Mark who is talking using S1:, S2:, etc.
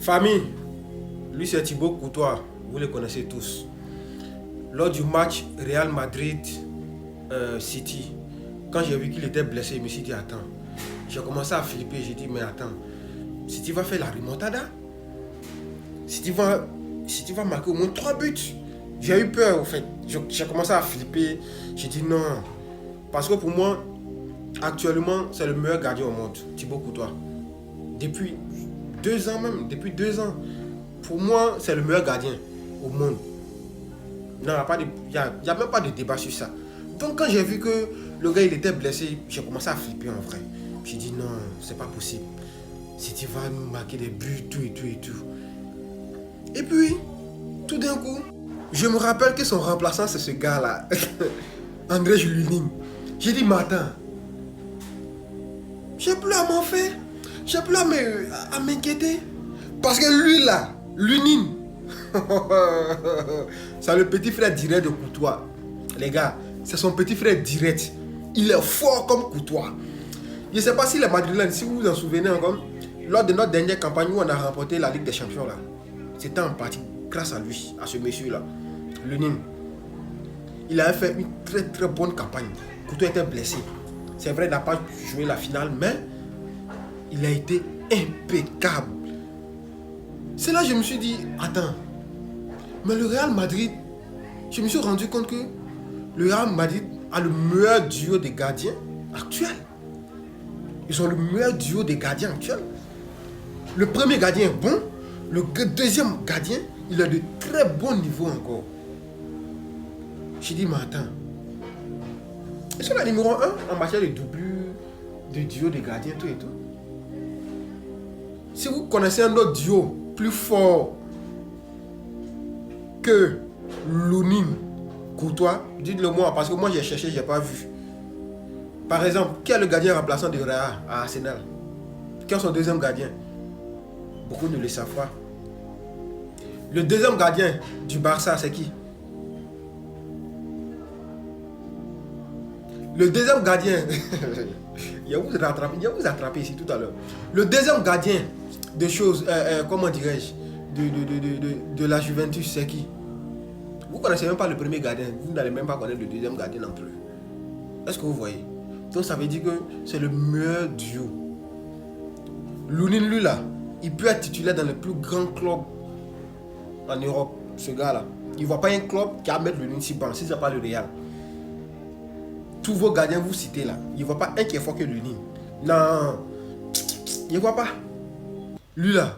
S1: Famille, lui c'est Thibaut Courtois, vous le connaissez tous. Lors du match Real Madrid-City, quand j'ai vu qu'il était blessé, je me suis dit attends, j'ai commencé à flipper, j'ai dit mais attends, City va faire la remontada, City va marquer au moins 3 buts. J'ai eu peur en fait, j'ai commencé à flipper, j'ai dit non, parce que pour moi, actuellement c'est le meilleur gardien au monde, Thibaut Courtois. Depuis 2 ans même, depuis 2 ans. Pour moi, c'est le meilleur gardien au monde. Non, il n'y a même pas de débat sur ça. Donc quand j'ai vu que le gars il était blessé, j'ai commencé à flipper en vrai. J'ai dit non, c'est pas possible. Si tu vas nous marquer des buts, tout et tout et tout. Et puis, tout d'un coup, je me rappelle que son remplaçant c'est ce gars-là. André Lunin. J'ai dit mais attends, j'ai plus à m'en faire. J'ai plus à m'inquiéter. Parce que lui là, Lunin, c'est le petit frère direct de Courtois. Les gars, c'est son petit frère direct. Il est fort comme Courtois. Je ne sais pas si les Madrilènes, si vous vous en souvenez encore, lors de notre dernière campagne où on a remporté la Ligue des Champions là, c'était en partie grâce à lui, à ce monsieur là, Lunin. Il avait fait une très très bonne campagne. Courtois était blessé. C'est vrai, il n'a pas joué la finale, mais il a été impeccable. C'est là que je me suis dit, attends, mais le Real Madrid, je me suis rendu compte que le Real Madrid a le meilleur duo des gardiens actuels. Ils ont le meilleur duo des gardiens actuels. Le premier gardien est bon, le deuxième gardien, il a de très bons niveaux encore. J'ai dit, mais attends, ils sont la numéro 1 en matière de doublure, de duo des gardiens, tout et tout. Si vous connaissez un autre duo plus fort que Lunin, Courtois, dites-le moi, parce que moi j'ai cherché, j'ai pas vu. Par exemple, qui est le gardien remplaçant de Real à Arsenal? Qui est son deuxième gardien? Beaucoup ne le savent pas. Le deuxième gardien du Barça, c'est qui? Le deuxième gardien, il va vous attraper ici tout à l'heure. Le deuxième gardien de choses, comment dirais-je, de la Juventus, c'est qui? Vous ne connaissez même pas le premier gardien, vous n'allez même pas connaître le deuxième gardien non plus. Est-ce que vous voyez? Donc ça veut dire que c'est le meilleur duo. Lunin, lui là, il peut être titulaire dans le plus grand club en Europe, ce gars-là. Il ne voit pas un club qui a mettre Lunin si bon, si ce n'est pas le Real. Tous vos gardiens vous citez là, il ne voit pas un qui est fort que Lunin. Non, il ne voit pas. Lui là,